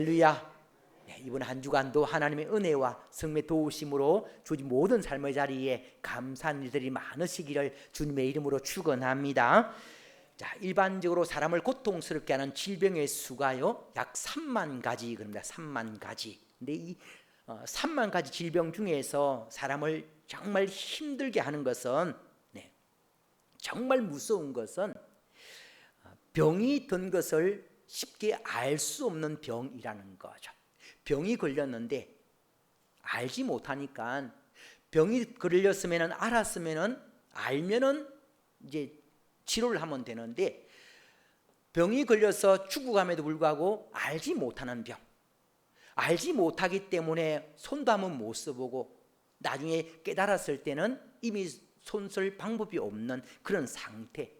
할렐루야. 이번 한 주간도 하나님의 은혜와 성령의 도우심으로 주님 모든 삶의 자리에 감사한 일들이 많으시기를 주님의 이름으로 축원합니다. 자, 일반적으로 사람을 고통스럽게 하는 질병의 수가요 약 3만 가지 그럽니다. 3만 가지. 근데 이 3만 가지 질병 중에서 사람을 정말 힘들게 하는 것은 정말 무서운 것은 병이 든 것을 쉽게 알 수 없는 병이라는 거죠. 병이 걸렸는데 알지 못하니까, 병이 걸렸으면 알았으면 알면은 이제 치료를 하면 되는데, 병이 걸려서 죽어감에도 불구하고 알지 못하는 병, 알지 못하기 때문에 손도 한번 못 써보고 나중에 깨달았을 때는 이미 손 쓸 방법이 없는 그런 상태,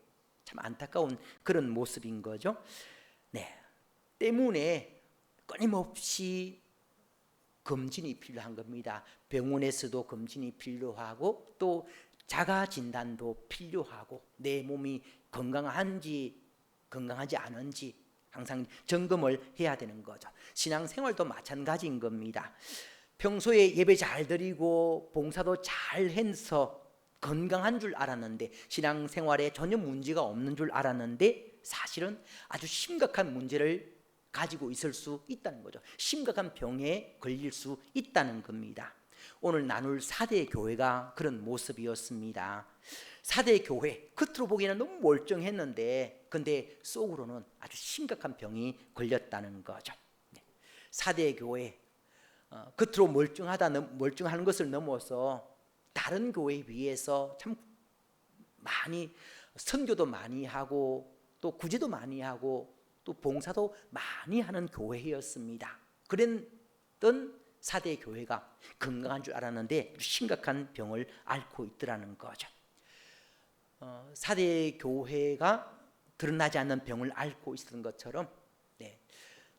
참 안타까운 그런 모습인 거죠. 때문에 끊임없이 검진이 필요한 겁니다. 병원에서도 검진이 필요하고 또 자가 진단도 필요하고 내 몸이 건강한지 건강하지 않은지 항상 점검을 해야 되는 거죠. 신앙생활도 마찬가지인 겁니다. 평소에 예배 잘 드리고 봉사도 잘 해서 건강한 줄 알았는데, 신앙생활에 전혀 문제가 없는 줄 알았는데 사실은 아주 심각한 문제를 가지고 있을 수 있다는 거죠. 심각한 병에 걸릴 수 있다는 겁니다. 오늘 나눌 4대 교회가 그런 모습이었습니다. 4대 교회, 겉으로 보기에는 너무 멀쩡했는데 근데 속으로는 아주 심각한 병이 걸렸다는 거죠. 4대 교회, 겉으로 멀쩡한 것을 넘어서 다른 교회에 비해서 참 많이 선교도 많이 하고 또 구제도 많이 하고 또 봉사도 많이 하는 교회였습니다. 그랬던 4대 교회가 건강한 줄 알았는데 심각한 병을 앓고 있더라는 거죠. 4대 교회가 드러나지 않는 병을 앓고 있었던 것처럼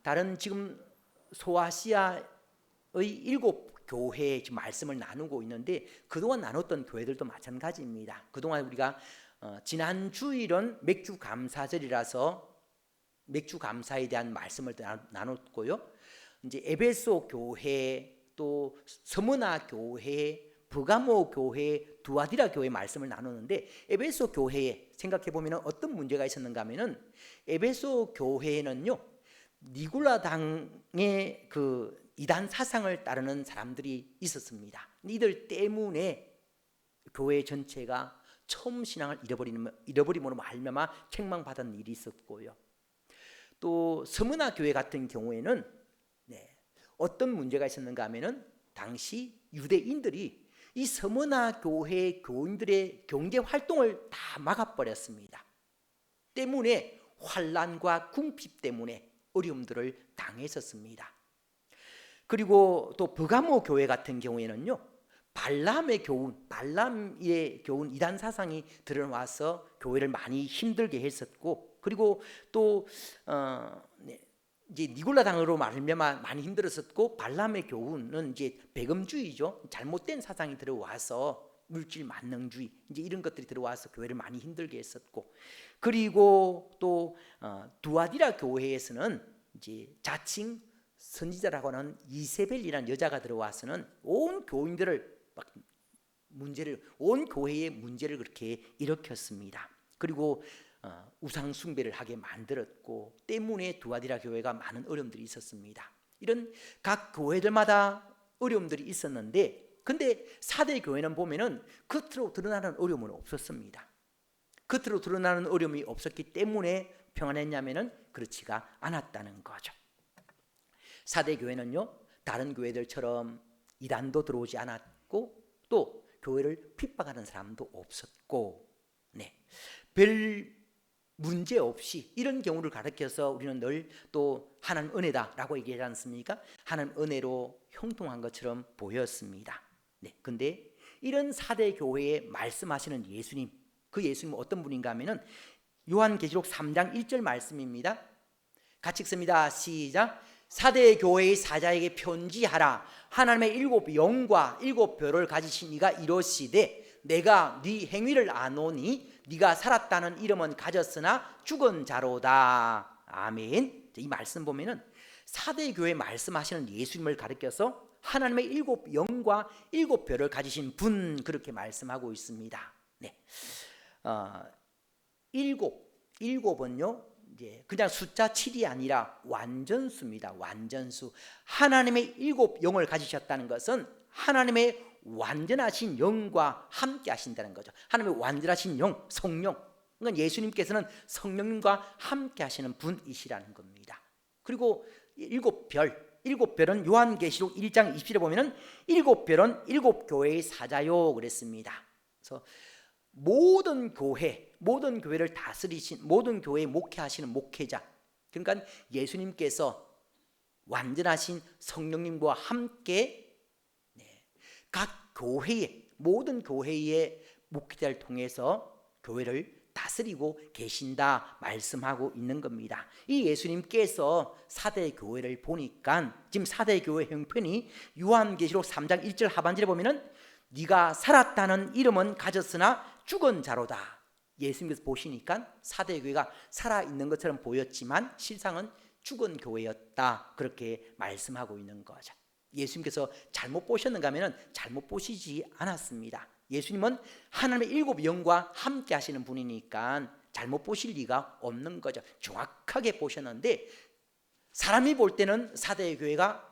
다른 지금 소아시아의 7교회 지금 말씀을 나누고 있는데, 그동안 나눴던 교회들도 마찬가지입니다. 그동안 우리가 지난 주일은 맥주 감사절이라서 맥주 감사에 대한 말씀을 나눴고요. 이제 에베소 교회, 또 서머나 교회, 버가모 교회, 두아디라 교회 말씀을 나누는데, 에베소 교회에 생각해 보면 어떤 문제가 있었는가 하면은, 에베소 교회는요 니골라당의 그 이단 사상을 따르는 사람들이 있었습니다. 이들 때문에 교회 전체가 처음 신앙을 잃어버림으로 말미암아 책망받은 일이 있었고요. 또 서머나 교회 같은 경우에는 어떤 문제가 있었는가 하면은, 당시 유대인들이 이 서머나 교회 교인들의 경제 활동을 다 막아버렸습니다. 때문에 환난과 궁핍 때문에 어려움들을 당했었습니다. 그리고 또 버가모 교회 같은 경우에는요, 발람의 교훈 이단 사상이 들어와서 교회를 많이 힘들게 했었고, 그리고 또 이제 니골라당으로 말미암아 많이 힘들었었고, 발람의 교훈은 이제 배금주의죠. 잘못된 사상이 들어와서 물질 만능주의, 이제 이런 것들이 들어와서 교회를 많이 힘들게 했었고, 그리고 또 두아디라 교회에서는 이제 자칭 선지자라고 하는 이세벨이라는 여자가 들어와서는 온 교인들을 온 교회의 문제를 그렇게 일으켰습니다. 그리고 우상 숭배를 하게 만들었고, 때문에 두아디라 교회가 많은 어려움들이 있었습니다. 이런 각 교회들마다 어려움들이 있었는데, 근데 4대 교회는 보면은 겉으로 드러나는 어려움은 없었습니다. 겉으로 드러나는 어려움이 없었기 때문에 평안했냐면은 그렇지가 않았다는 거죠. 4대 교회는요, 다른 교회들처럼 이단도 들어오지 않았고 또 교회를 핍박하는 사람도 없었고, 별 문제 없이 이런 경우를 가르쳐서 우리는 늘 또 하나님 은혜다라고 얘기하지 않습니까? 하나님 은혜로 형통한 것처럼 보였습니다. 근데 이런 4대 교회에 말씀하시는 예수님, 그 예수님은 어떤 분인가 하면은 요한계시록 3장 1절 말씀입니다. 같이 읽습니다. 시작. 4대 교회의 사자에게 편지하라. 하나님의 7 영과 7 별을 가지신 이가 이러시되, 내가 네 행위를 아노니 네가 살았다는 이름은 가졌으나 죽은 자로다. 아멘. 이 말씀 보면은 사대 교회 말씀하시는 예수님을 가리켜서 하나님의 일곱 영과 일곱 별을 가지신 분, 그렇게 말씀하고 있습니다. 네. 일곱은요, 이제 그냥 숫자 7이 아니라 완전수입니다. 완전수. 하나님의 일곱 영을 가지셨다는 것은 하나님의 완전하신 영과 함께 하신다는 거죠. 하나님의 완전하신 영, 성령. 그러니까 예수님께서는 성령님과 함께 하시는 분이시라는 겁니다. 그리고 일곱 별은 요한계시록 1장 20절에 보면은 일곱 별은 일곱 교회의 사자요 그랬습니다. 그래서 모든 교회를 다스리신, 모든 교회에 목회하시는 목회자, 그러니까 예수님께서 완전하신 성령님과 함께 각 교회에, 모든 교회의 목회자를 통해서 교회를 다스리고 계신다 말씀하고 있는 겁니다. 이 예수님께서 사대 교회를 보니까 지금 사대 교회 형편이 요한계시록 3장 1절 하반절에 보면은 네가 살았다는 이름은 가졌으나 죽은 자로다. 예수님께서 보시니까 사대 교회가 살아있는 것처럼 보였지만 실상은 죽은 교회였다, 그렇게 말씀하고 있는 거죠. 예수님께서 잘못 보셨는가 하면 잘못 보시지 않았습니다. 예수님은 하나님의 일곱 영과 함께 하시는 분이니까 잘못 보실 리가 없는 거죠. 정확하게 보셨는데 사람이 볼 때는 사대 교회가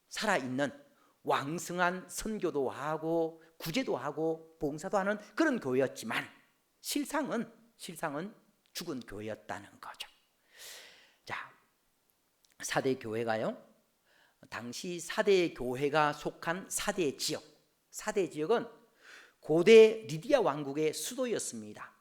살아있는 왕성한 선교도 하고 구제도 하고 봉사도 하는 그런 교회였지만 실상은 죽은 교회였다는 거죠. 자, 사대 교회가요, 당시 사대 교회가 속한 사대 지역은 고대 리디아 왕국의 수도였습니다.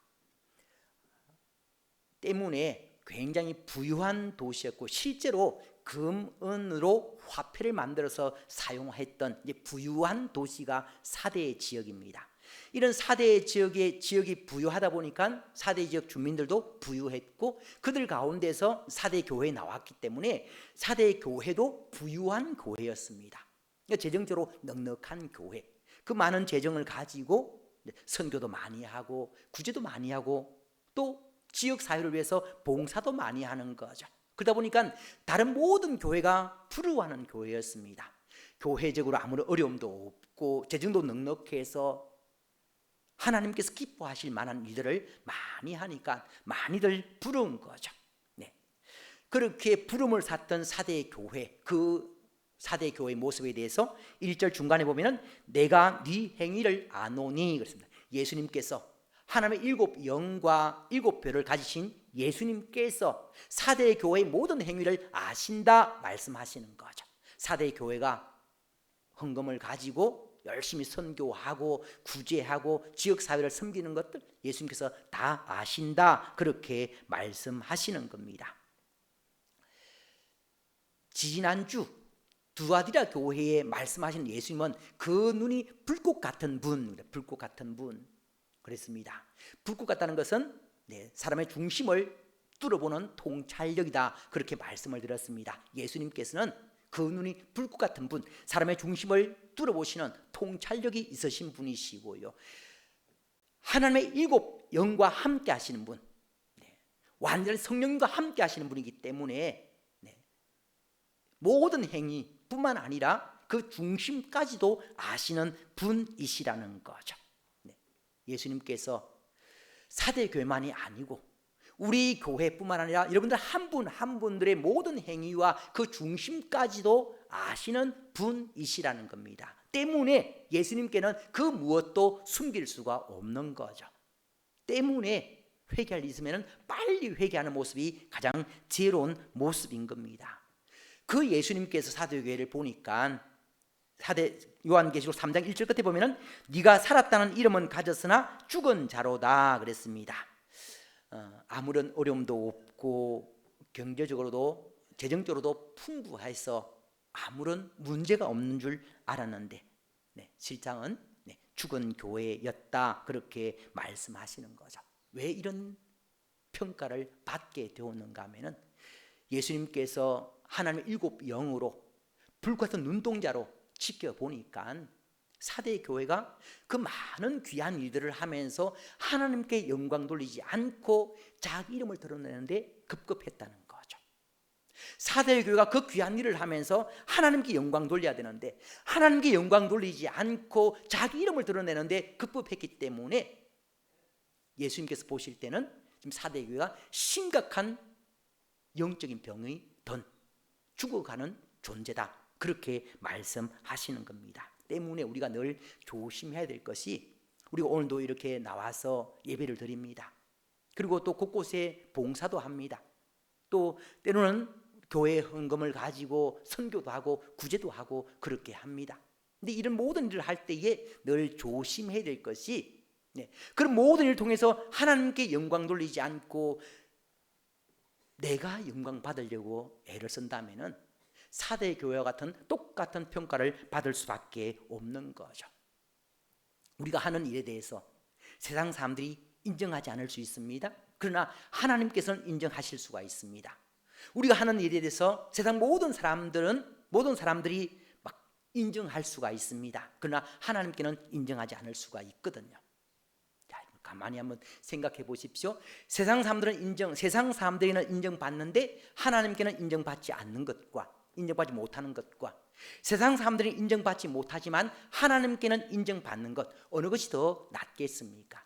때문에 굉장히 부유한 도시였고 실제로 금은으로 화폐를 만들어서 사용했던 부유한 도시가 사대 지역입니다. 이런 사대 지역이 부유하다 보니까 사대 지역 주민들도 부유했고 그들 가운데서 사대 교회에 나왔기 때문에 사대 교회도 부유한 교회였습니다. 재정적으로 넉넉한 교회, 그 많은 재정을 가지고 선교도 많이 하고 구제도 많이 하고 또 지역 사회를 위해서 봉사도 많이 하는 거죠. 그러다 보니까 다른 모든 교회가 부러워하는 교회였습니다. 교회적으로 아무런 어려움도 없고 재정도 넉넉해서 하나님께서 기뻐하실 만한 일들을 많이 하니까 많이들 부러운 거죠. 네. 그렇게 부름을 샀던 사대 교회, 그 사대 교회의 모습에 대해서 1절 중간에 보면은 내가 네 행위를 아노니 그랬습니다. 예수님께서 하나님의 일곱 영과 일곱 별을 가지신 예수님께서 사대 교회의 모든 행위를 아신다 말씀하시는 거죠. 사대 교회가 헌금을 가지고 열심히 선교하고 구제하고 지역사회를 섬기는 것들 예수님께서 다 아신다, 그렇게 말씀하시는 겁니다. 지난주 두아디라 교회에 말씀하신 예수님은 그 눈이 불꽃 같은 분 그랬습니다. 불꽃 같다는 것은 사람의 중심을 뚫어보는 통찰력이다, 그렇게 말씀을 드렸습니다. 예수님께서는 그 눈이 불꽃 같은 분, 사람의 중심을 뚫어보시는 통찰력이 있으신 분이시고요, 하나님의 일곱 영과 함께 하시는 분, 완전히 성령님과 함께 하시는 분이기 때문에 모든 행위뿐만 아니라 그 중심까지도 아시는 분이시라는 거죠. 예수님께서 사대 교회만이 아니고 우리 교회뿐만 아니라 여러분들 한 분 한 분들의 모든 행위와 그 중심까지도 아시는 분이시라는 겁니다. 때문에 예수님께는 그 무엇도 숨길 수가 없는 거죠. 때문에 회개할 일 있으면 빨리 회개하는 모습이 가장 지혜로운 모습인 겁니다. 그 예수님께서 사대교회를 보니까 요한계시록 3장 1절 끝에 보면은 네가 살았다는 이름은 가졌으나 죽은 자로다 그랬습니다. 아무런 어려움도 없고 경제적으로도 재정적으로도 풍부해서 아무런 문제가 없는 줄 알았는데 실상은 죽은 교회였다, 그렇게 말씀하시는 거죠. 왜 이런 평가를 받게 되었는가 하면은 예수님께서 하나님의 일곱 영으로 불같은 눈동자로 지켜보니까 사대 교회가 그 많은 귀한 일들을 하면서 하나님께 영광 돌리지 않고 자기 이름을 드러내는데 급급했다는 거죠. 사대 교회가 그 귀한 일을 하면서 하나님께 영광 돌려야 되는데 하나님께 영광 돌리지 않고 자기 이름을 드러내는데 급급했기 때문에 예수님께서 보실 때는 지금 사대 교회가 심각한 영적인 병의 던 죽어가는 존재다, 그렇게 말씀하시는 겁니다. 때문에 우리가 늘 조심해야 될 것이, 우리가 오늘도 이렇게 나와서 예배를 드립니다. 그리고 또 곳곳에 봉사도 합니다. 또 때로는 교회 헌금을 가지고 선교도 하고 구제도 하고 그렇게 합니다. 근데 이런 모든 일을 할 때에 늘 조심해야 될 것이, 그런 모든 일을 통해서 하나님께 영광 돌리지 않고 내가 영광 받으려고 애를 쓴다면은 사대 교회와 같은 똑같은 평가를 받을 수밖에 없는 거죠. 우리가 하는 일에 대해서 세상 사람들이 인정하지 않을 수 있습니다. 그러나 하나님께서는 인정하실 수가 있습니다. 우리가 하는 일에 대해서 세상 모든 사람들이 막 인정할 수가 있습니다. 그러나 하나님께는 인정하지 않을 수가 있거든요. 자, 가만히 한번 생각해 보십시오. 세상 사람들에는 인정받는데 하나님께는 인정받지 않는 것과 인정받지 못하는 것과, 세상 사람들이 인정받지 못하지만 하나님께는 인정받는 것, 어느 것이 더 낫겠습니까?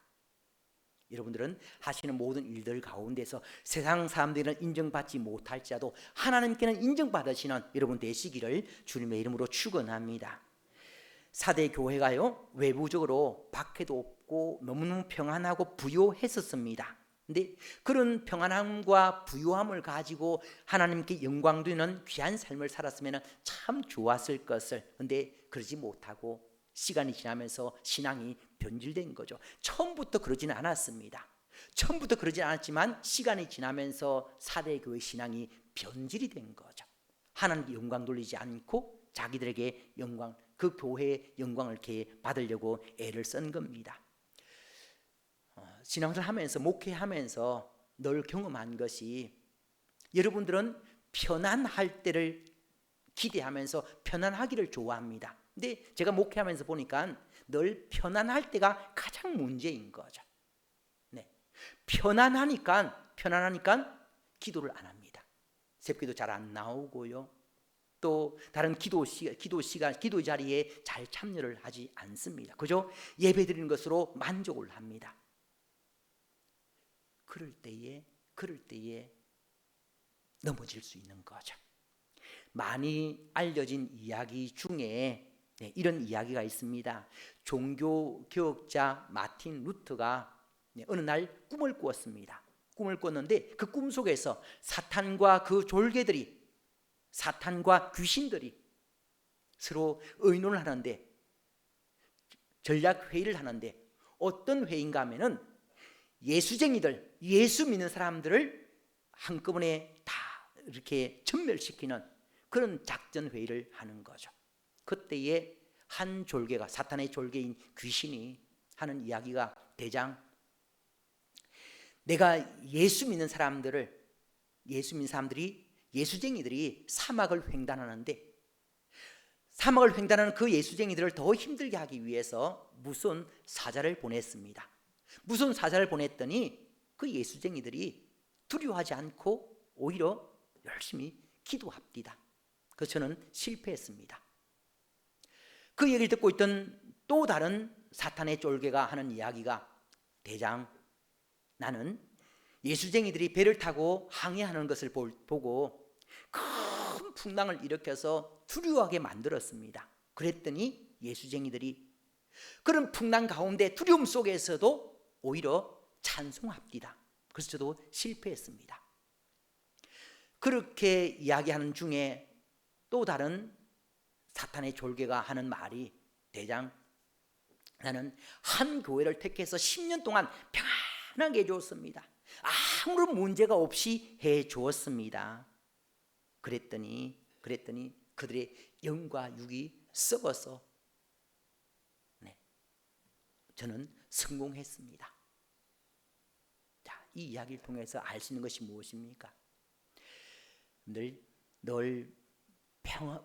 여러분들은 하시는 모든 일들 가운데서 세상 사람들은 인정받지 못할지라도 하나님께는 인정받으시는 여러분 되시기를 주님의 이름으로 축원합니다. 사대 교회가요, 외부적으로 박해도 없고 너무너무 평안하고 부유했었습니다. 근데 그런 평안함과 부유함을 가지고 하나님께 영광 드리는 귀한 삶을 살았으면 참 좋았을 것을, 근데 그러지 못하고 시간이 지나면서 신앙이 변질된 거죠. 처음부터 그러지는 않았습니다. 처음부터 그러지 않았지만 시간이 지나면서 사대 교회 신앙이 변질이 된 거죠. 하나님께 영광 돌리지 않고 자기들에게 영광, 그 교회의 영광을 이렇게 받으려고 애를 쓴 겁니다. 신앙생활 하면서, 목회하면서 늘 경험한 것이, 여러분들은 편안할 때를 기대하면서 편안하기를 좋아합니다. 근데 제가 목회하면서 보니까 늘 편안할 때가 가장 문제인 거죠. 편안하니까 기도를 안 합니다. 새벽기도 잘 안 나오고요. 또 다른 기도 자리에 잘 참여를 하지 않습니다. 그저 예배 드리는 것으로 만족을 합니다. 그럴 때에 넘어질 수 있는 거죠. 많이 알려진 이야기 중에 이런 이야기가 있습니다. 종교 개혁자 마틴 루터가 어느 날 꿈을 꾸었습니다. 꿈을 꿨는데 그 꿈 속에서 사탄과 귀신들이 서로 의논을 하는데, 전략 회의를 하는데, 어떤 회의인가 하면은 예수쟁이들, 예수 믿는 사람들을 한꺼번에 다 이렇게 전멸시키는 그런 작전 회의를 하는 거죠. 그때에 한 졸개가, 사탄의 졸개인 귀신이 하는 이야기가, 대장, 내가 예수 믿는 사람들이, 예수쟁이들이 사막을 횡단하는데, 사막을 횡단하는 그 예수쟁이들을 더 힘들게 하기 위해서 무슨 사자를 보냈습니다. 무슨 사자를 보냈더니 그 예수쟁이들이 두려워하지 않고 오히려 열심히 기도합니다. 그래서 저는 실패했습니다. 그 얘기를 듣고 있던 또 다른 사탄의 쫄개가 하는 이야기가, 대장, 나는 예수쟁이들이 배를 타고 항해하는 것을 보고 큰 풍랑을 일으켜서 두려워하게 만들었습니다. 그랬더니 예수쟁이들이 그런 풍랑 가운데 두려움 속에서도 오히려 찬송합니다. 그래서 저도 실패했습니다. 그렇게 이야기하는 중에 또 다른 사탄의 졸개가 하는 말이, 대장, 나는 한 교회를 택해서 10년 동안 평안하게 해주었습니다. 아무런 문제가 없이 해주었습니다. 그랬더니 그들의 영과 육이 썩어서 저는 성공했습니다. 자, 이 이야기를 통해서 알 수 있는 것이 무엇입니까?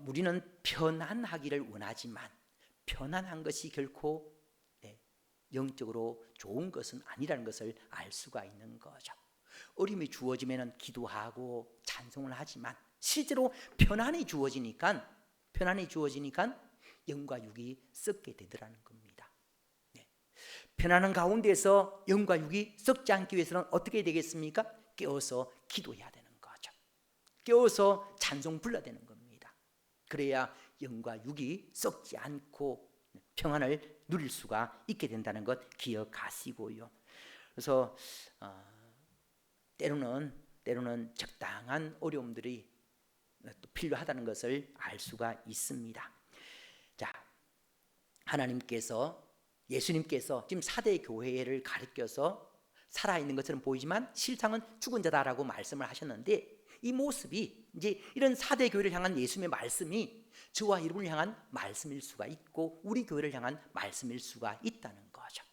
우리는 편안하기를 원하지만 편안한 것이 결코 영적으로 좋은 것은 아니라는 것을 알 수가 있는 거죠. 어려움이 주어지면 기도하고 찬송을 하지만 실제로 편안히 주어지니까 영과 육이 썩게 되더라는 겁니다. 네. 편안한 가운데서 영과 육이 썩지 않기 위해서는 어떻게 되겠습니까? 깨어서 기도해야 되는 거죠. 깨어서 찬송 불러야 되는 겁니다. 그래야 영과 육이 썩지 않고 평안을 누릴 수가 있게 된다는 것 기억하시고요. 그래서 때로는 적당한 어려움들이 또 필요하다는 것을 알 수가 있습니다. 자, 예수님께서 지금 4대 교회를 가리켜서 살아있는 것처럼 보이지만 실상은 죽은 자다라고 말씀을 하셨는데, 이 모습이 이제 이런 4대 교회를 향한 예수님의 말씀이 저와 여러분을 향한 말씀일 수가 있고 우리 교회를 향한 말씀일 수가 있다는 거죠.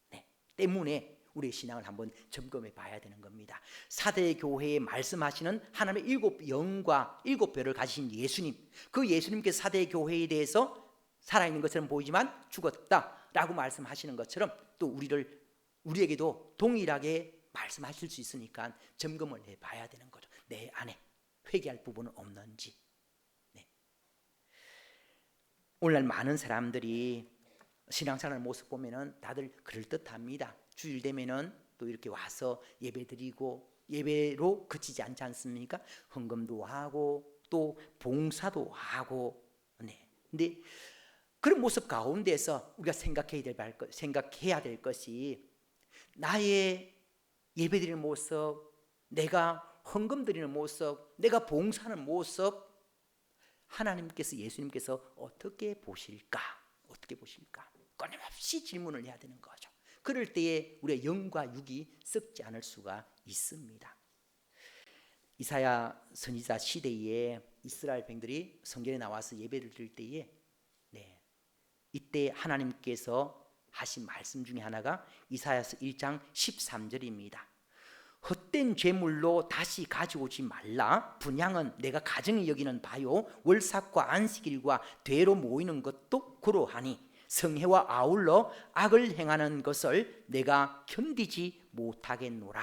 네, 때문에 우리의 신앙을 한번 점검해 봐야 되는 겁니다. 4대 교회에 말씀하시는 하나님의 7영과 7별을 가지신 예수님, 그 예수님께서 4대 교회에 대해서 살아있는 것처럼 보이지만 죽었다라고 말씀하시는 것처럼 또 우리에게도 동일하게 말씀하실 수 있으니까 점검을 해봐야 되는 거죠. 내 안에 회개할 부분은 없는지. 네. 오늘날 많은 사람들이 신앙생활 모습 보면은 다들 그럴듯합니다. 주일 되면은 또 이렇게 와서 예배드리고 예배로 그치지 않지 않습니까? 헌금도 하고 또 봉사도 하고. 네. 근데 그런 모습 가운데서 우리가 생각해야 될 것이, 나의 예배드리는 모습, 내가 헌금 드리는 모습, 내가 봉사하는 모습, 하나님께서, 예수님께서 어떻게 보실까? 끊임없이 질문을 해야 되는 거죠. 그럴 때에 우리의 영과 육이 썩지 않을 수가 있습니다. 이사야 선지자 시대에 이스라엘 백성들이 성전에 나와서 예배를 드릴 때에 이때 하나님께서 하신 말씀 중에 하나가 이사야서 1장 13절입니다. 헛된 제물로 다시 가져오지 말라. 분향은 내가 가증히 여기는 바요, 월삭과 안식일과 되로 모이는 것도 그러하니 성회와 아울러 악을 행하는 것을 내가 견디지 못하겠노라.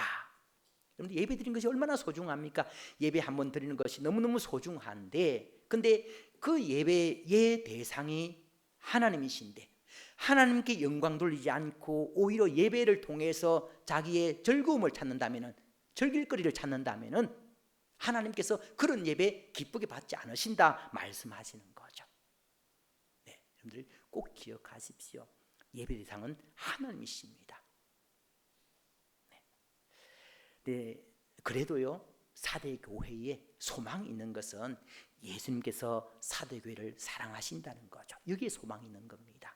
여러분, 예배 드리는 것이 얼마나 소중합니까? 예배 한번 드리는 것이 너무너무 소중한데, 근데 그 예배의 대상이 하나님이신데 하나님께 영광 돌리지 않고 오히려 예배를 통해서 자기의 즐거움을 찾는다면은, 즐길거리를 찾는다면은 하나님께서 그런 예배 기쁘게 받지 않으신다 말씀하시는 거죠. 네, 여러분들 꼭 기억하십시오. 예배 대상은 하나님이십니다. 네, 그래도요 4대 교회에 소망이 있는 것은 예수님께서 4대 교회를 사랑하신다는 거죠. 여기에 소망이 있는 겁니다.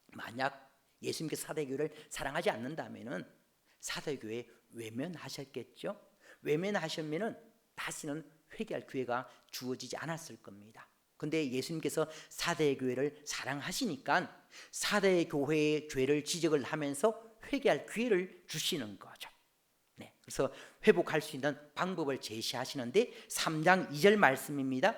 만약 예수님께서 4대 교회를 사랑하지 않는다면은 4대 교회 외면하셨겠죠. 외면하셨면은 다시는 회개할 기회가 주어지지 않았을 겁니다. 근데 예수님께서 4대 교회를 사랑하시니까 4대 교회의 죄를 지적을 하면서 회개할 기회를 주시는 거죠. 네, 그래서 회복할 수 있는 방법을 제시하시는데 3장 2절 말씀입니다.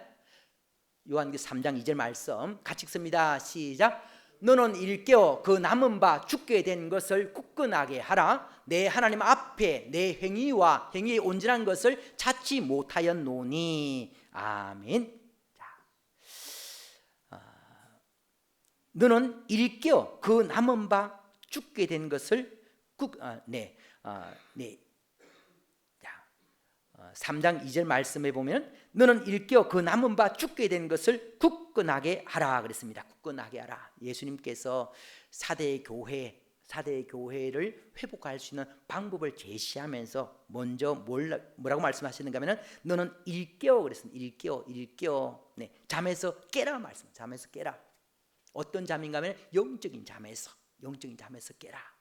요한계시록 3장 2절 말씀 같이 읽습니다. 시작. 너는 일깨어 그 남은 바 죽게 된 것을 굳건하게 하라. 내 하나님 앞에 내 행위와 행위의 온전한 것을 찾지 못하였노니. 아멘. 너는 일깨어 그 남은 바 죽게 된 것을 3장 2절 말씀에 보면 너는 일깨어 그 남은 바 죽게 된 것을 굳건하게 하라 그랬습니다. 굳건하게 하라. 예수님께서 4대 교회를 회복할 수 있는 방법을 제시하면서 먼저 뭐라고 말씀하시는가 하면 너는 일깨어 그랬습니다. 일깨어. 네, 잠에서 깨라 말씀. 잠에서 깨라. 어떤 잠인가 하면 영적인 잠에서 깨라.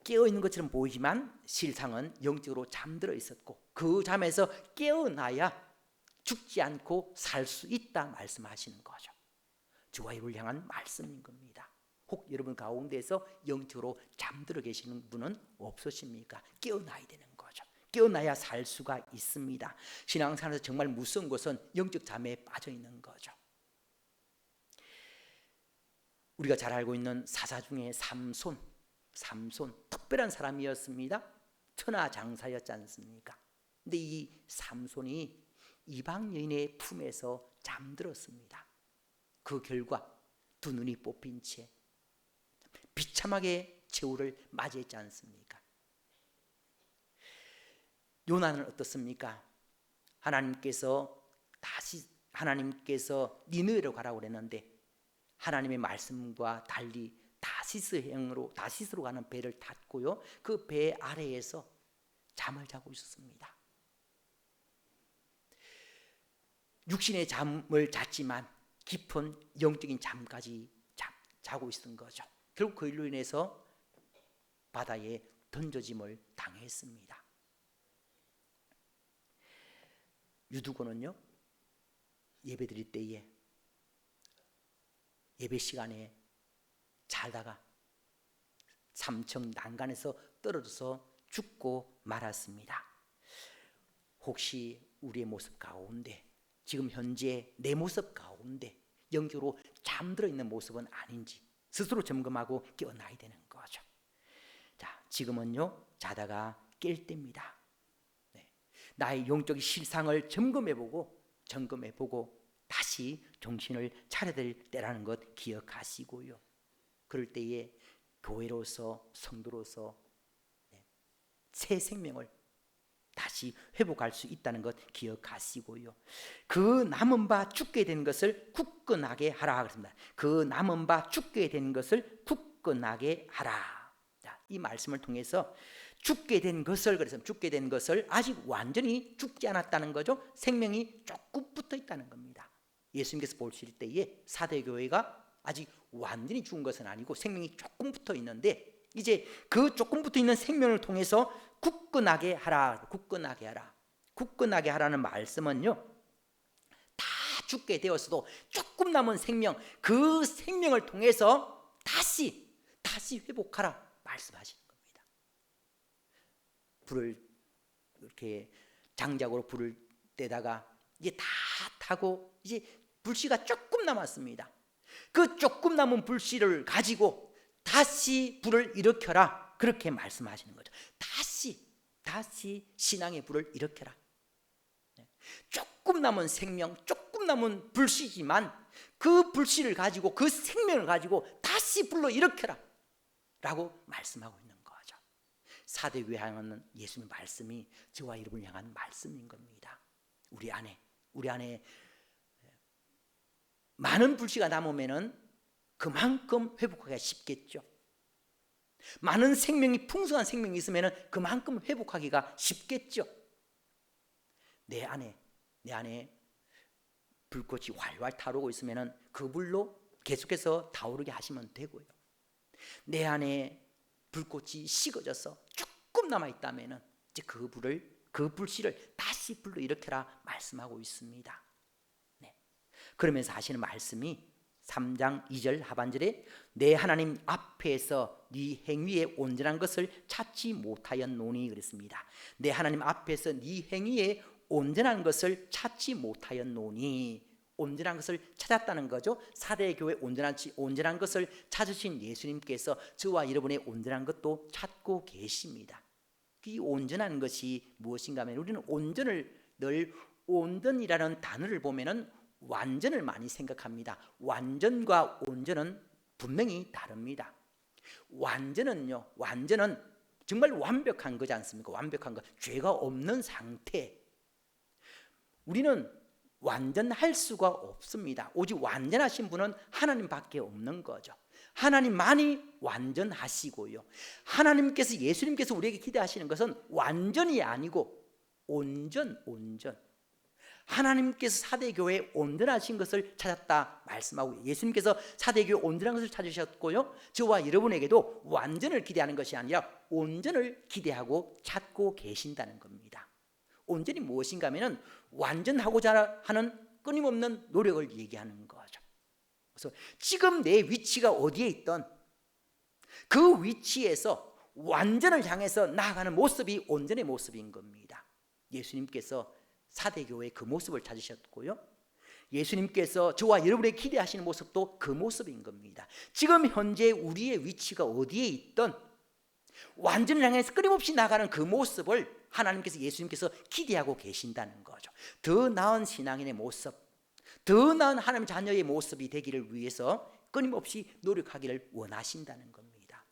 깨어있는 것처럼 보이지만 실상은 영적으로 잠들어 있었고 그 잠에서 깨어나야 죽지 않고 살 수 있다 말씀하시는 거죠. 주와 여러분을 향한 말씀인 겁니다. 혹 여러분 가운데서 영적으로 잠들어 계시는 분은 없으십니까? 깨어나야 되는 거죠. 깨어나야 살 수가 있습니다. 신앙생활에서 정말 무서운 것은 영적 잠에 빠져 있는 거죠. 우리가 잘 알고 있는 사사 중에 삼손 특별한 사람이었습니다. 천하장사였지 않습니까? 근데 이 삼손이 이방 여인의 품에서 잠들었습니다. 그 결과 두 눈이 뽑힌 채 비참하게 최후를 맞이했지 않습니까? 요나는 어떻습니까? 하나님께서 니느웨로 가라고 그랬는데 하나님의 말씀과 달리 다시스로 가는 배를 탔고요. 그 배 아래에서 잠을 자고 있었습니다. 육신의 잠을 잤지만 깊은 영적인 잠까지 자고 있었던 거죠. 결국 그 일로 인해서 바다에 던져짐을 당했습니다. 유두고는요, 예배 드릴 때에 예배 시간에 자다가 삼청 난간에서 떨어져서 죽고 말았습니다. 혹시 우리의 모습 가운데, 지금 현재 내 모습 가운데 영적으로 잠들어 있는 모습은 아닌지 스스로 점검하고 깨어나야 되는 거죠. 자, 지금은요, 자다가 깰 때입니다. 나의 영적인 실상을 점검해보고 다시 정신을 차려야 될 때라는 것 기억하시고요. 그럴 때에 교회로서, 성도로서 새 생명을 다시 회복할 수 있다는 것 기억하시고요. 그 남은 바 죽게 된 것을 굳건하게 하라 그랬습니다. 그 남은 바 죽게 된 것을 굳건하게 하라. 자, 이 말씀을 통해서 죽게 된 것을, 그래서 죽게 된 것을 아직 완전히 죽지 않았다는 거죠. 생명이 조금 붙어 있다는 겁니다. 예수님께서 보실 때에 사대교회가 아직 완전히 죽은 것은 아니고 생명이 조금 붙어 있는데, 이제 그 조금 붙어 있는 생명을 통해서 굳건하게 하라. 굳건하게 하라는 말씀은요, 다 죽게 되었어도 조금 남은 생명, 그 생명을 통해서 다시 회복하라 말씀하시는 겁니다. 불을 이렇게 장작으로 불을 떼다가 이제 다 타고 이제 불씨가 조금 남았습니다. 그 조금 남은 불씨를 가지고 다시 불을 일으켜라, 그렇게 말씀하시는 거죠. 다시 신앙의 불을 일으켜라. 조금 남은 생명, 조금 남은 불씨지만 그 불씨를 가지고, 그 생명을 가지고 다시 불러 일으켜라 라고 말씀하고 있는 거죠. 사대교회 향하는 예수님의 말씀이 저와 여러분을 향한 말씀인 겁니다. 우리 안에 많은 불씨가 남으면은 그만큼 회복하기가 쉽겠죠. 많은 생명이, 풍성한 생명이 있으면은 그만큼 회복하기가 쉽겠죠. 내 안에 불꽃이 활활 타오르고 있으면은 그 불로 계속해서 타오르게 하시면 되고요. 내 안에 불꽃이 식어져서 조금 남아 있다면은 이제 그 불씨를 다시 불러 일으켜라 말씀하고 있습니다. 네. 그러면서 하시는 말씀이 3장 2절 하반절에 내 하나님 앞에서 네 행위에 온전한 것을 찾지 못하였노니 그랬습니다. 내 하나님 앞에서 네 행위에 온전한 것을 찾지 못하였노니, 온전한 것을 찾았다는 거죠. 사대교회 온전한 것을 찾으신 예수님께서 저와 여러분의 온전한 것도 찾고 계십니다. 이 온전한 것이 무엇인가 하면, 우리는 온전이라는 단어를 보면은 완전을 많이 생각합니다. 완전과 온전은 분명히 다릅니다. 완전은 정말 완벽한 거지 않습니까? 완벽한 것, 죄가 없는 상태. 우리는 완전할 수가 없습니다. 오직 완전하신 분은 하나님밖에 없는 거죠. 하나님만이 완전하시고요. 하나님께서, 예수님께서 우리에게 기대하시는 것은 완전이 아니고 온전. 하나님께서 사대교회에 온전하신 것을 찾았다 말씀하고, 예수님께서 사대교회 온전한 것을 찾으셨고요, 저와 여러분에게도 완전을 기대하는 것이 아니라 온전을 기대하고 찾고 계신다는 겁니다. 온전이 무엇인가 하면 완전하고자 하는 끊임없는 노력을 얘기하는 거죠. 그래서 지금 내 위치가 어디에 있던 그 위치에서 완전을 향해서 나아가는 모습이 온전의 모습인 겁니다. 예수님께서 사대교회의 그 모습을 찾으셨고요, 예수님께서 저와 여러분에게 기대하시는 모습도 그 모습인 겁니다. 지금 현재 우리의 위치가 어디에 있던 완전을 향해서 끊임없이 나가는 그 모습을 하나님께서 예수님께서 기대하고 계신다는 거죠. 더 나은 신앙인의 모습, 더 나은 하나님 자녀의 모습이 되기를 위해서 끊임없이 노력하기를 원하신다는 겁니다.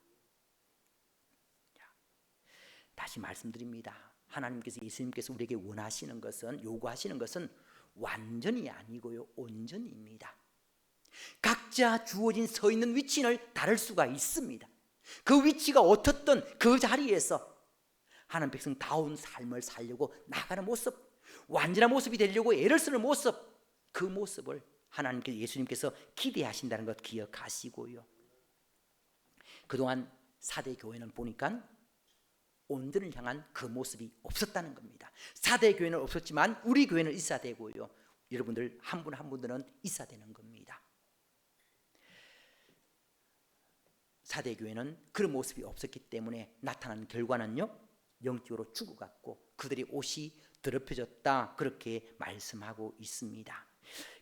다시 말씀드립니다. 하나님께서 예수님께서 우리에게 원하시는 것은, 요구하시는 것은 완전히 아니고요, 온전히입니다. 각자 주어진 서 있는 위치를 다를 수가 있습니다. 그 위치가 어떻든 그 자리에서 하나님 백성다운 삶을 살려고 나가는 모습, 완전한 모습이 되려고 애를 쓰는 모습, 그 모습을 하나님께서, 예수님께서 기대하신다는 것 기억하시고요. 그동안 사대 교회는 보니까 온전을 향한 그 모습이 없었다는 겁니다. 사대 교회는 없었지만 우리 교회는 있어야 되고요, 여러분들 한 분 한 분들은 있어야 되는 겁니다. 사대 교회는 그런 모습이 없었기 때문에 나타난 결과는요, 영적으로 죽어갔고 그들의 옷이 더럽혀졌다, 그렇게 말씀하고 있습니다.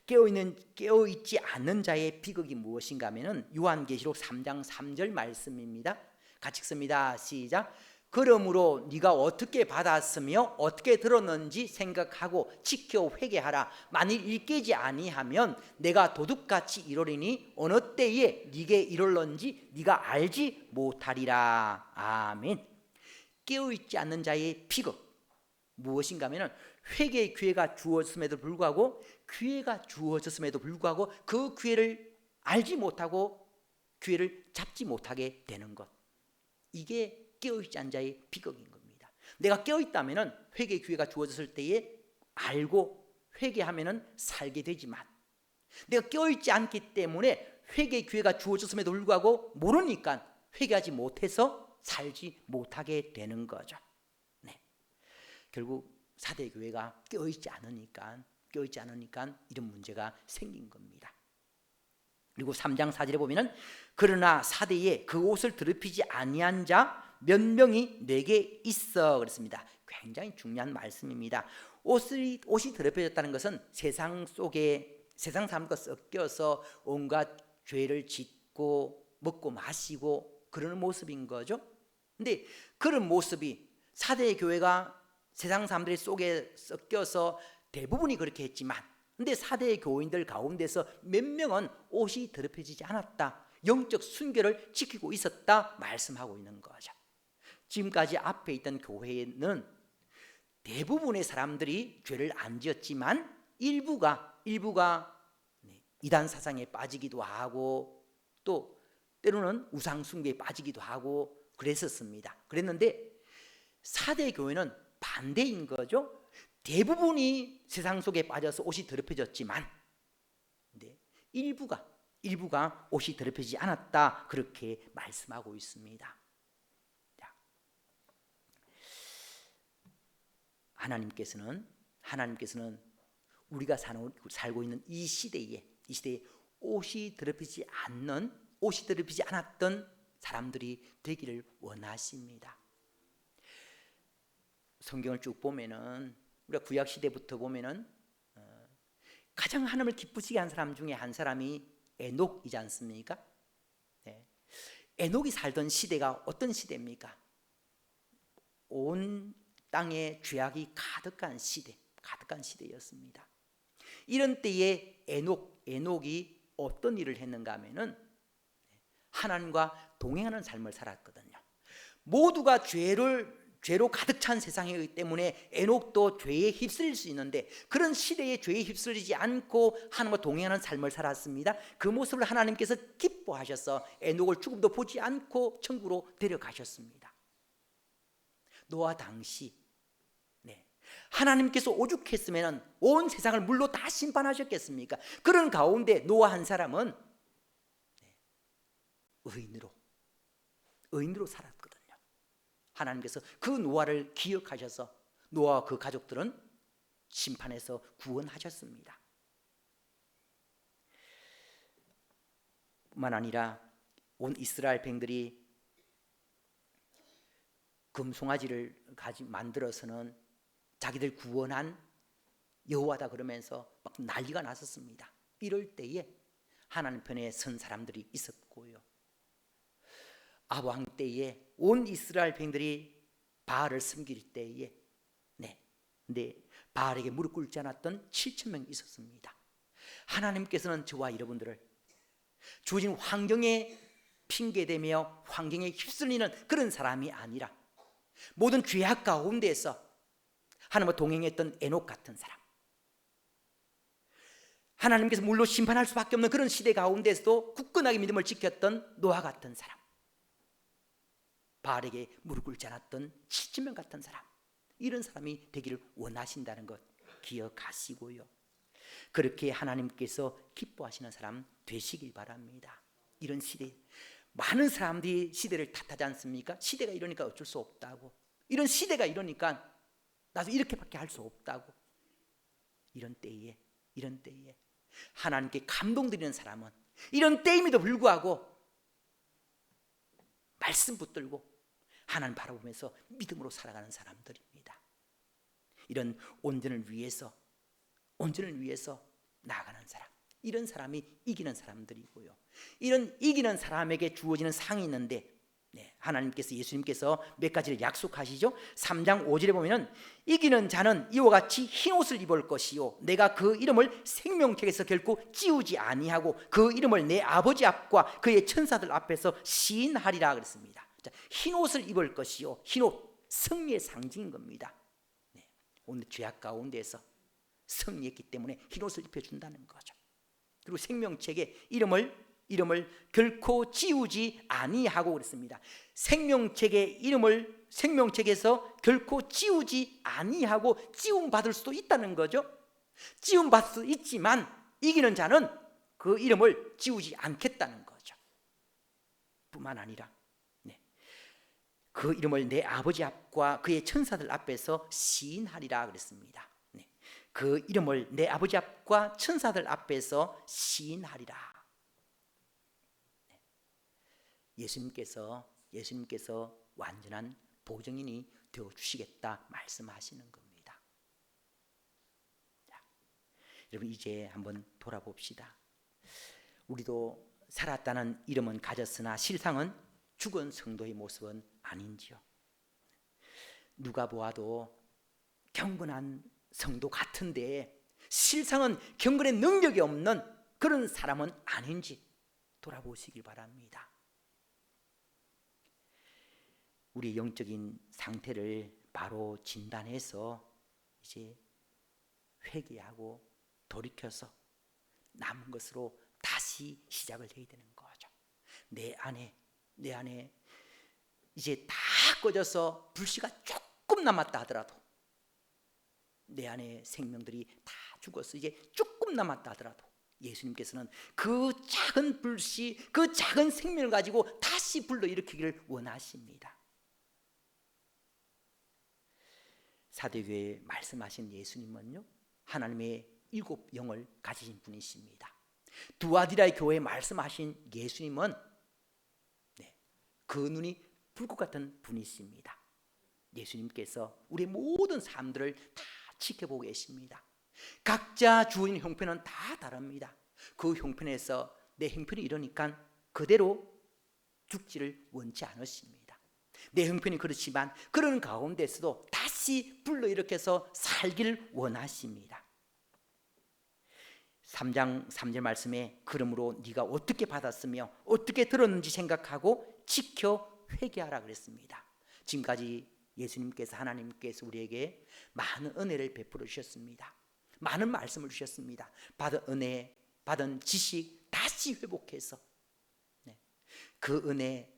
깨어있지 않는 자의 비극이 무엇인가 하면은 요한계시록 3장 3절 말씀입니다. 같이 읽습니다. 시작. 그러므로 네가 어떻게 받았으며 어떻게 들었는지 생각하고 지켜 회개하라. 만일 일깨지 아니하면 내가 도둑같이 이르리니 어느 때에 네게 이룰는지 네가 알지 못하리라. 아멘. 깨어있지 않는 자의 비극 무엇인가 하면 회개의 기회가 주어졌음에도 불구하고 그 기회를 알지 못하고 기회를 잡지 못하게 되는 것, 이게 깨어있지 않은 자의 비극인 겁니다. 내가 깨어있다면 회개의 기회가 주어졌을 때에 알고 회개하면 살게 되지만, 내가 깨어있지 않기 때문에 회개의 기회가 주어졌음에도 불구하고 모르니까 회개하지 못해서 살지 못하게 되는 거죠. 네. 결국 사대 교회가 깨어있지 않으니까 이런 문제가 생긴 겁니다. 그리고 3장 4절에 보면은 그러나 사대에 그 옷을 더럽히지 아니한 자 몇 명이 내게 있어 그랬습니다. 굉장히 중요한 말씀입니다. 옷이 더럽혀졌다는 것은 세상 사람과 섞여서 온갖 죄를 짓고 먹고 마시고 그러는 모습인 거죠. 근데 그런 모습이 사대 교회가 세상 사람들의 속에 섞여서 대부분이 그렇게 했지만, 근데 사대 교인들 가운데서 몇 명은 옷이 더럽혀지지 않았다, 영적 순결을 지키고 있었다 말씀하고 있는 거죠. 지금까지 앞에 있던 교회는 대부분의 사람들이 죄를 안 지었지만 일부가 이단 사상에 빠지기도 하고 또 때로는 우상 숭배에 빠지기도 하고 그랬는데 사대 교회는 반대인 거죠. 대부분이 세상 속에 빠져서 옷이 더럽혀졌지만 일부가 옷이 더럽혀지지 않았다, 그렇게 말씀하고 있습니다. 하나님께서는 우리가 살고 있는 이 시대에 옷이 더럽히지 않았던 사람들이 되기를 원하십니다. 성경을 쭉 보면은 우리가 구약 시대부터 보면은 가장 하나님을 기쁘시게 한 사람 중에 한 사람이 에녹이지 않습니까? 네. 에녹이 살던 시대가 어떤 시대입니까? 온 땅에 죄악이 가득한 시대였습니다. 이런 때에 에녹이 어떤 일을 했는가 하면은 하나님과 동행하는 삶을 살았거든요. 모두가 죄로 가득 찬 세상이기 때문에 에녹도 죄에 휩쓸릴 수 있는데, 그런 시대에 죄에 휩쓸리지 않고 하나님과 동행하는 삶을 살았습니다. 그 모습을 하나님께서 기뻐하셔서 에녹을 죽음도 보지 않고 천국으로 데려가셨습니다. 노아 당시 하나님께서 오죽했으면 온 세상을 물로 다 심판하셨겠습니까? 그런 가운데 노아 한 사람은 의인으로 살았거든요. 하나님께서 그 노아를 기억하셔서 노아와 그 가족들은 심판에서 구원하셨습니다. 뿐만 아니라 온 이스라엘 백성들이 금송아지를 만들어서는 자기들 구원한 여호와다 그러면서 막 난리가 났었습니다. 이럴 때에 하나님 편에 선 사람들이 있었고요, 아브라함 때에 온 이스라엘 백성들이 바알을 섬길 때에 근데 바알에게 무릎 꿇지 않았던 7천 명이 있었습니다. 하나님께서는 저와 여러분들을 주어진 환경에 핑계대며 환경에 휩쓸리는 그런 사람이 아니라 모든 죄악 가운데에서 하나님과 동행했던 에녹 같은 사람, 하나님께서 물로 심판할 수밖에 없는 그런 시대 가운데서도 굳건하게 믿음을 지켰던 노아 같은 사람, 바알에게 무릎 꿇지 않았던 7천 명 같은 사람, 이런 사람이 되기를 원하신다는 것 기억하시고요. 그렇게 하나님께서 기뻐하시는 사람 되시길 바랍니다. 이런 시대, 많은 사람들이 시대를 탓하지 않습니까? 시대가 이러니까 어쩔 수 없다고, 이런 시대가 이러니까 나도 이렇게밖에 할 수 없다고. 이런 때에 하나님께 감동드리는 사람은 이런 때임에도 불구하고 말씀 붙들고 하나님 바라보면서 믿음으로 살아가는 사람들입니다. 이런 온전을 위해서 나아가는 사람, 이런 사람이 이기는 사람들이고요. 이런 이기는 사람에게 주어지는 상이 있는데, 하나님께서, 예수님께서 몇 가지를 약속하시죠. 3장 5절에 보면은 이기는 자는 이와 같이 흰 옷을 입을 것이요 내가 그 이름을 생명책에서 결코 지우지 아니하고 그 이름을 내 아버지 앞과 그의 천사들 앞에서 시인하리라 그랬습니다. 자, 흰 옷을 입을 것이요, 흰 옷, 승리의 상징인 겁니다. 오늘 죄악 가운데에서 승리했기 때문에 흰 옷을 입혀준다는 거죠. 그리고 생명책에 이름을 결코 지우지 아니하고 그랬습니다. 생명책의 이름을 생명책에서 결코 지우지 아니하고 지움 받을 수도 있다는 거죠. 지움 받을 수 있지만 이기는 자는 그 이름을 지우지 않겠다는 거죠. 뿐만 아니라 그 이름을 내 아버지 앞과 그의 천사들 앞에서 시인하리라 그랬습니다. 그 이름을 내 아버지 앞과 천사들 앞에서 시인하리라. 예수님께서 완전한 보증인이 되어주시겠다 말씀하시는 겁니다. 자, 여러분 이제 한번 돌아봅시다. 우리도 살았다는 이름은 가졌으나 실상은 죽은 성도의 모습은 아닌지요. 누가 보아도 경건한 성도 같은데 실상은 경건의 능력이 없는 그런 사람은 아닌지 돌아보시길 바랍니다. 우리 영적인 상태를 바로 진단해서 이제 회개하고 돌이켜서 남은 것으로 다시 시작을 해야 되는 거죠. 내 안에 이제 다 꺼져서 불씨가 조금 남았다 하더라도, 내 안에 생명들이 다 죽어서 이제 조금 남았다 하더라도 예수님께서는 그 작은 불씨, 그 작은 생명을 가지고 다시 불러일으키기를 원하십니다. 사도교회에 말씀하신 예수님은요, 하나님의 7 영을 가지신 분이십니다. 두아디라의 교회에 말씀하신 예수님은 그 눈이 불꽃 같은 분이십니다. 예수님께서 우리의 모든 삶들을 다 지켜보고 계십니다. 각자 주어진 형편은 다 다릅니다. 그 형편에서 내 형편이 이러니까 그대로 죽지를 원치 않으십니다. 내 형편이 그렇지만 그런 가운데서도 다시 불러일으켜서 살기를 원하십니다. 3장 3절 말씀에 그러므로 네가 어떻게 받았으며 어떻게 들었는지 생각하고 지켜 회개하라 그랬습니다. 지금까지 예수님께서, 하나님께서 우리에게 많은 은혜를 베풀어 주셨습니다. 많은 말씀을 주셨습니다. 받은 은혜, 받은 지식 다시 회복해서 그 은혜,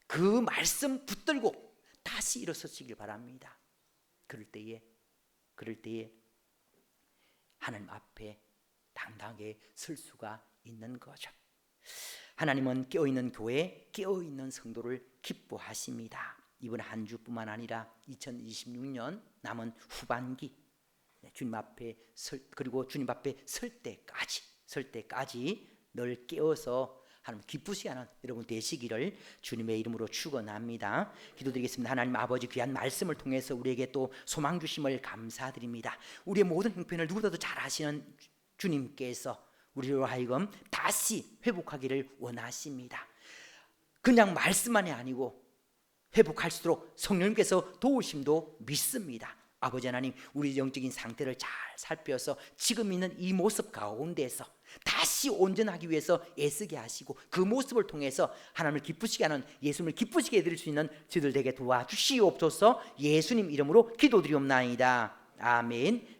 그 말씀 붙들고 다시 일어서시길 바랍니다. 그럴 때에 하나님 앞에 당당하게 설 수가 있는 거죠. 하나님은 깨어있는 교회, 깨어있는 성도를 기뻐하십니다. 이번 한 주뿐만 아니라 2026년 남은 후반기, 주님 앞에 그리고 주님 앞에 설 때까지 늘 깨어서 하나님 기쁘시게 하는 여러분 되시기를 주님의 이름으로 축원합니다. 기도드리겠습니다. 하나님 아버지, 귀한 말씀을 통해서 우리에게 또 소망 주심을 감사드립니다. 우리의 모든 형편을 누구보다도 잘 아시는 주님께서 우리로 하여금 다시 회복하기를 원하십니다. 그냥 말씀만이 아니고 회복할수록 성령님께서 도우심도 믿습니다. 아버지 하나님, 우리 영적인 상태를 잘 살펴서 지금 있는 이 모습 가운데서 다시 온전하기 위해서 애쓰게 하시고, 그 모습을 통해서 하나님을 기쁘시게 하는, 예수님을 기쁘시게 해드릴 수 있는 저희들 되게 도와주시옵소서. 예수님 이름으로 기도드리옵나이다. 아멘.